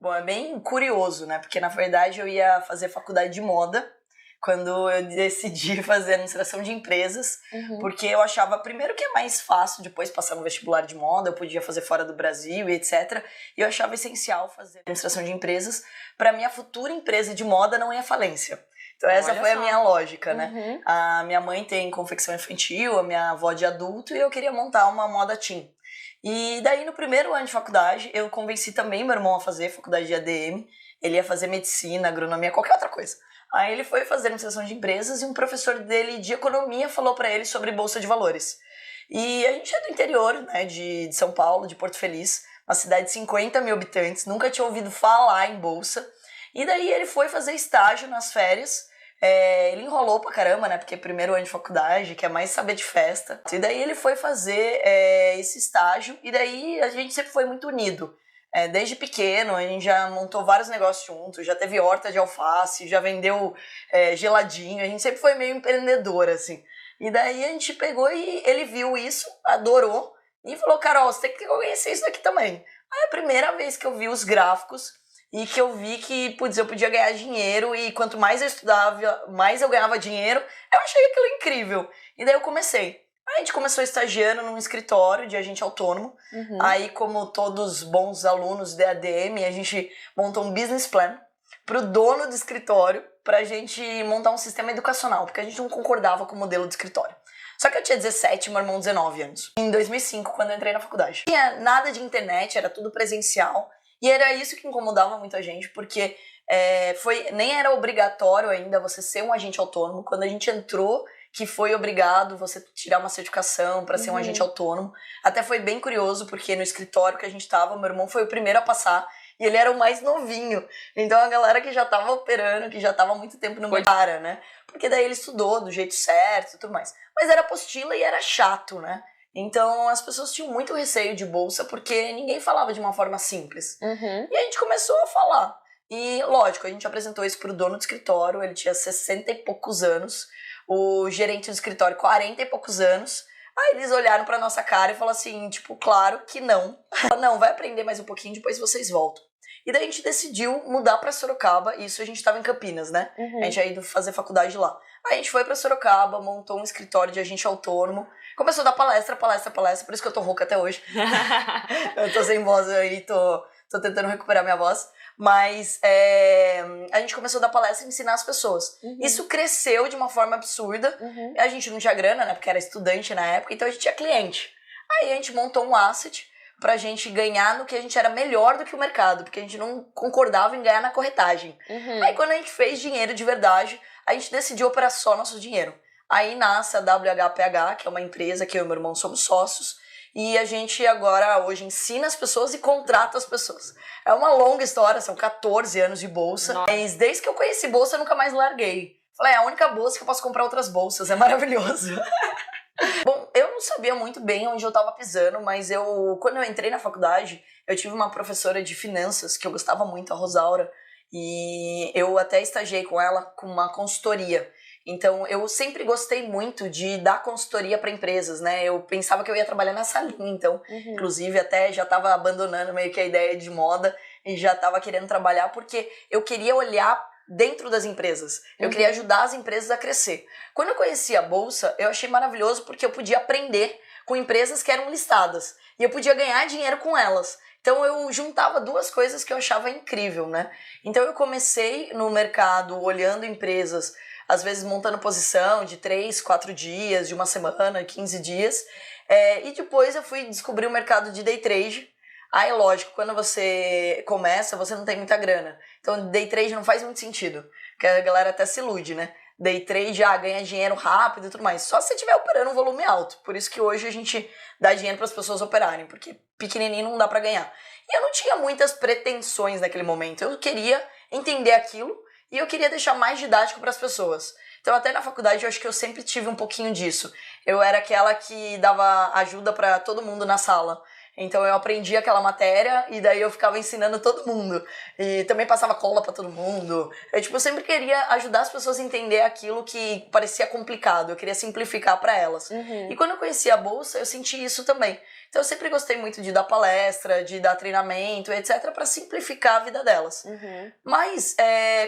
Bom, é bem curioso, né? Porque, na verdade, eu ia fazer faculdade de moda quando eu decidi fazer administração de empresas, porque eu achava, primeiro, que é mais fácil depois passar no vestibular de moda, eu podia fazer fora do Brasil e etc. E eu achava essencial fazer administração de empresas para minha futura empresa de moda não ir à falência. Então essa foi a minha lógica, né? A minha mãe tem confecção infantil, a minha avó de adulto, e eu queria montar uma moda teen. E daí, no primeiro ano de faculdade, eu convenci também meu irmão a fazer faculdade de ADM. Ele ia fazer medicina, agronomia, qualquer outra coisa. Aí ele foi fazer administração de empresas e um professor dele de economia falou pra ele sobre bolsa de valores. E a gente é do interior, né, de São Paulo, de Porto Feliz, uma cidade de 50 mil habitantes, nunca tinha ouvido falar em bolsa. E daí ele foi fazer estágio nas férias. Ele enrolou pra caramba, né? Porque primeiro ano de faculdade, quer mais saber de festa. E daí ele foi fazer esse estágio, e daí a gente sempre foi muito unido. Desde pequeno, a gente já montou vários negócios juntos, já teve horta de alface, já vendeu geladinho, a gente sempre foi meio empreendedor, assim. E daí a gente pegou e ele viu isso, adorou, e falou, Carol, você tem que conhecer isso aqui também. Aí a primeira vez que eu vi os gráficos, e que eu vi que, putz, eu podia ganhar dinheiro, e quanto mais eu estudava, mais eu ganhava dinheiro, eu achei aquilo incrível. E daí eu comecei. A gente começou estagiando num escritório de agente autônomo. Aí, como todos bons alunos de ADM, a gente montou um business plan pro dono do escritório pra gente montar um sistema educacional, porque a gente não concordava com o modelo de escritório. Só que eu tinha 17 e meu irmão 19 anos. Em 2005, quando eu entrei na faculdade. Não tinha nada de internet, era tudo presencial. E era isso que incomodava muito a gente, porque nem era obrigatório ainda você ser um agente autônomo. Quando a gente entrou, que foi obrigado você tirar uma certificação para ser um agente autônomo. Até foi bem curioso, porque no escritório que a gente tava, meu irmão foi o primeiro a passar, e ele era o mais novinho. Então a galera que já tava operando, que já tava há muito tempo no mercado, né? Porque daí ele estudou do jeito certo e tudo mais. Mas era apostila e era chato, né? Então as pessoas tinham muito receio de bolsa, porque ninguém falava de uma forma simples. E a gente começou a falar. E, lógico, a gente apresentou isso pro dono do escritório, ele tinha 60 e poucos anos, o gerente do escritório 40 e poucos anos. Aí eles olharam pra nossa cara e falaram assim, tipo, claro que não. Não, vai aprender mais um pouquinho, depois vocês voltam. E daí a gente decidiu mudar pra Sorocaba, isso a gente tava em Campinas, né? A gente ia ido fazer faculdade lá. Aí a gente foi pra Sorocaba, montou um escritório de agente autônomo, começou a dar palestra, por isso que eu tô rouca até hoje. Eu tô sem voz aí, tô tentando recuperar minha voz. Mas a gente começou a dar palestra e ensinar as pessoas. Isso cresceu de uma forma absurda. A gente não tinha grana, né? Porque era estudante na época, então a gente tinha cliente. Aí a gente montou um asset pra gente ganhar no que a gente era melhor do que o mercado, porque a gente não concordava em ganhar na corretagem. Aí quando a gente fez dinheiro de verdade, a gente decidiu operar só nosso dinheiro. Aí nasce a WHPH, que é uma empresa que eu e meu irmão somos sócios, e a gente agora hoje ensina as pessoas e contrata as pessoas. É uma longa história, são 14 anos de bolsa. Mas desde que eu conheci bolsa, eu nunca mais larguei. Falei, é a única bolsa que eu posso comprar outras bolsas, é maravilhoso. Bom, eu não sabia muito bem onde eu tava pisando, mas quando eu entrei na faculdade, eu tive uma professora de finanças que eu gostava muito, a Rosaura, e eu até estagiei com ela com uma consultoria. Então, eu sempre gostei muito de dar consultoria para empresas, né? Eu pensava que eu ia trabalhar nessa linha, então, inclusive, até já estava abandonando meio que a ideia de moda e já estava querendo trabalhar porque eu queria olhar dentro das empresas. Eu queria ajudar as empresas a crescer. Quando eu conheci a Bolsa, eu achei maravilhoso porque eu podia aprender com empresas que eram listadas e eu podia ganhar dinheiro com elas. Então, eu juntava duas coisas que eu achava incrível, né? Então, eu comecei no mercado olhando empresas, às vezes montando posição de 3, 4 dias, de uma semana, 15 dias. E depois eu fui descobrir o mercado de day trade. Aí, lógico, quando você começa, você não tem muita grana. Então, day trade não faz muito sentido, porque a galera até se ilude, né? Day trade, ganha dinheiro rápido e tudo mais. Só se você estiver operando um volume alto. Por isso que hoje a gente dá dinheiro para as pessoas operarem, porque pequenininho não dá para ganhar. E eu não tinha muitas pretensões naquele momento. Eu queria entender aquilo e eu queria deixar mais didático para as pessoas. Então, até na faculdade, eu acho que eu sempre tive um pouquinho disso. Eu era aquela que dava ajuda para todo mundo na sala. Então eu aprendi aquela matéria e daí eu ficava ensinando todo mundo. E também passava cola pra todo mundo. Eu sempre queria ajudar as pessoas a entender aquilo que parecia complicado. Eu queria simplificar pra elas. E quando eu conheci a bolsa, eu senti isso também. Então eu sempre gostei muito de dar palestra, de dar treinamento, etc, pra simplificar a vida delas. Mas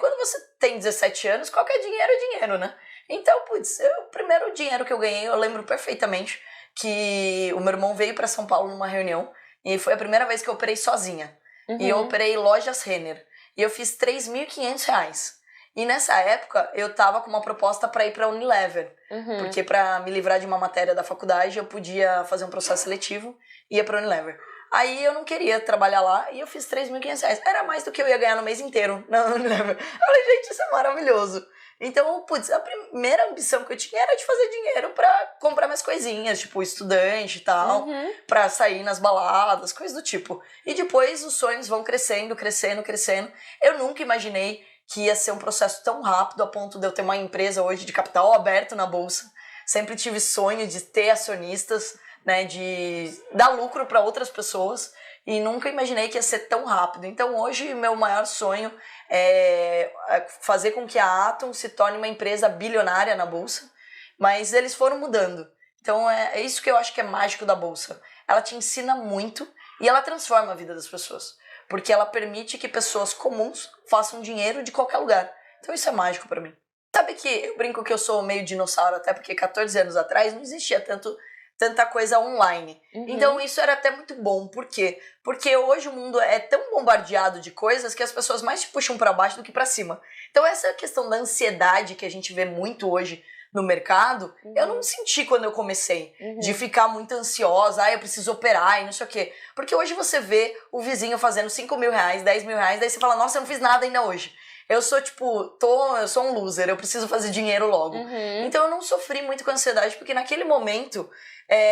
quando você tem 17 anos, qualquer dinheiro é dinheiro, né? Então, o primeiro dinheiro que eu ganhei, eu lembro perfeitamente que o meu irmão veio pra São Paulo numa reunião e foi a primeira vez que eu operei sozinha. E eu operei lojas Renner. E eu fiz R$3.500. E nessa época, eu tava com uma proposta pra ir pra Unilever. Porque pra me livrar de uma matéria da faculdade, eu podia fazer um processo seletivo e ia pra Unilever. Aí eu não queria trabalhar lá e eu fiz R$3.500. Era mais do que eu ia ganhar no mês inteiro na Unilever. Eu falei, gente, isso é maravilhoso. Então, a primeira ambição que eu tinha era de fazer dinheiro pra comprar minhas coisinhas, tipo estudante e tal, pra sair nas baladas, coisas do tipo. E depois os sonhos vão crescendo, crescendo, crescendo. Eu nunca imaginei que ia ser um processo tão rápido a ponto de eu ter uma empresa hoje de capital aberto na bolsa. Sempre tive sonho de ter acionistas, né, de dar lucro para outras pessoas. E nunca imaginei que ia ser tão rápido. Então hoje meu maior sonho é fazer com que a Atom se torne uma empresa bilionária na bolsa. Mas eles foram mudando. Então é isso que eu acho que é mágico da bolsa. Ela te ensina muito e ela transforma a vida das pessoas. Porque ela permite que pessoas comuns façam dinheiro de qualquer lugar. Então isso é mágico para mim. Sabe que eu brinco que eu sou meio dinossauro, até porque 14 anos atrás não existia tanta coisa online. Então isso era até muito bom. Por quê? Porque hoje o mundo é tão bombardeado de coisas que as pessoas mais te puxam para baixo do que para cima. Então essa questão da ansiedade que a gente vê muito hoje no mercado, eu não senti quando eu comecei. De ficar muito ansiosa, eu preciso operar e não sei o quê. Porque hoje você vê o vizinho fazendo R$5.000, R$10.000, daí você fala, nossa, eu não fiz nada ainda hoje. Eu sou eu sou um loser, eu preciso fazer dinheiro logo. Então eu não sofri muito com ansiedade, porque naquele momento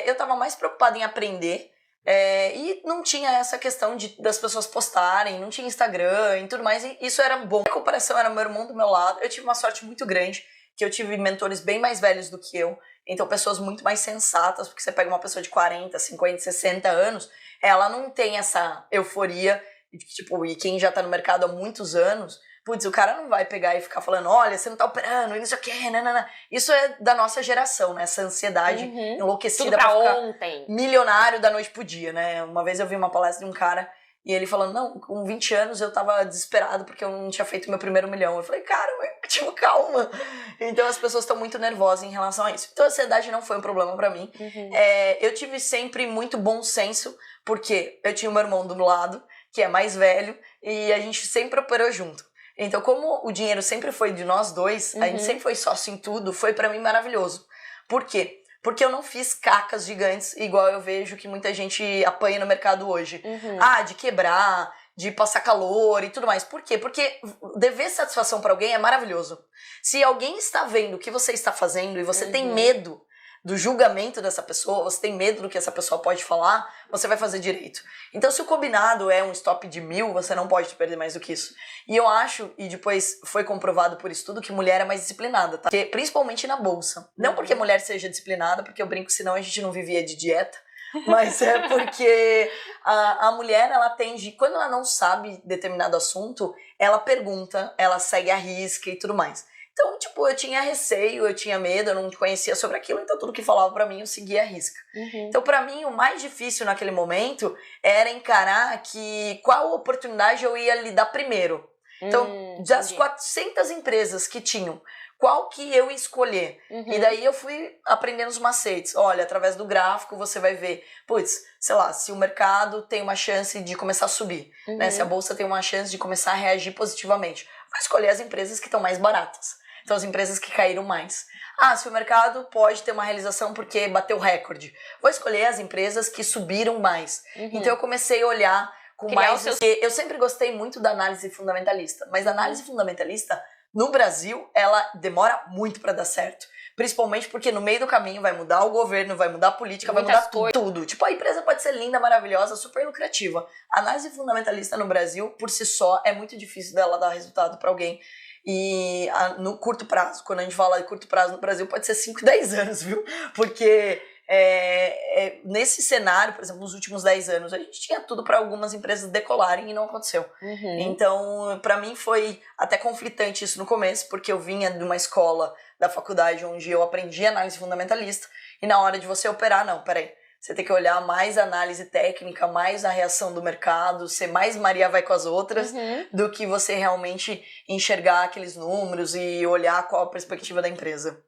eu tava mais preocupada em aprender e não tinha essa questão das pessoas postarem, não tinha Instagram e tudo mais, e isso era bom. A comparação era meu irmão do meu lado, eu tive uma sorte muito grande, que eu tive mentores bem mais velhos do que eu, então pessoas muito mais sensatas, porque você pega uma pessoa de 40, 50, 60 anos, ela não tem essa euforia, e quem já tá no mercado há muitos anos, o cara não vai pegar e ficar falando, olha, você não tá operando, e não sei o quê, nanana. Isso é da nossa geração, né? Essa ansiedade enlouquecida tudo pra ficar ontem. Milionário da noite pro dia, né? Uma vez eu vi uma palestra de um cara e ele falando, não, com 20 anos eu tava desesperado porque eu não tinha feito meu primeiro milhão. Eu falei, cara, calma. Então as pessoas estão muito nervosas em relação a isso. Então a ansiedade não foi um problema pra mim. Eu tive sempre muito bom senso, porque eu tinha o meu irmão do lado, que é mais velho, e a gente sempre operou junto. Então, como o dinheiro sempre foi de nós dois, a gente sempre foi sócio em tudo, foi pra mim maravilhoso. Por quê? Porque eu não fiz cacas gigantes, igual eu vejo que muita gente apanha no mercado hoje. De quebrar, de passar calor e tudo mais. Por quê? Porque dever satisfação pra alguém é maravilhoso. Se alguém está vendo o que você está fazendo e você tem medo do julgamento dessa pessoa, você tem medo do que essa pessoa pode falar, você vai fazer direito. Então, se o combinado é um stop de 1.000, você não pode perder mais do que isso. E eu acho, e depois foi comprovado por estudo, que mulher é mais disciplinada, tá? Porque, principalmente na bolsa. Não porque mulher seja disciplinada, porque eu brinco, senão a gente não vivia de dieta, mas é porque a mulher, ela tende, quando ela não sabe determinado assunto, ela pergunta, ela segue a risca e tudo mais. Então, eu tinha receio, eu tinha medo, eu não conhecia sobre aquilo, então tudo que falava pra mim eu seguia a risca. Então, pra mim, o mais difícil naquele momento era encarar qual oportunidade eu ia lidar primeiro. Então, das 400 empresas que tinham, qual que eu ia escolher? E daí eu fui aprendendo os macetes. Olha, através do gráfico você vai ver, sei lá, se o mercado tem uma chance de começar a subir, né? Se a bolsa tem uma chance de começar a reagir positivamente. Vai escolher as empresas que estão mais baratas. Então, as empresas que caíram mais. Se o mercado pode ter uma realização porque bateu recorde. Vou escolher as empresas que subiram mais. Então, eu comecei a olhar com mais... Eu sempre gostei muito da análise fundamentalista. Mas a análise fundamentalista, no Brasil, ela demora muito para dar certo. Principalmente porque no meio do caminho vai mudar o governo, vai mudar a política, vai mudar tudo. A empresa pode ser linda, maravilhosa, super lucrativa. A análise fundamentalista no Brasil, por si só, é muito difícil dela dar resultado para alguém. E no curto prazo, quando a gente fala de curto prazo no Brasil, pode ser 5, 10 anos, viu? Porque nesse cenário, por exemplo, nos últimos 10 anos, a gente tinha tudo para algumas empresas decolarem e não aconteceu. Então, para mim foi até conflitante isso no começo, porque eu vinha de uma escola da faculdade onde eu aprendi análise fundamentalista, e na hora de você operar, não, peraí, você tem que olhar mais a análise técnica, mais a reação do mercado, ser mais Maria vai com as outras, do que você realmente enxergar aqueles números e olhar qual a perspectiva da empresa.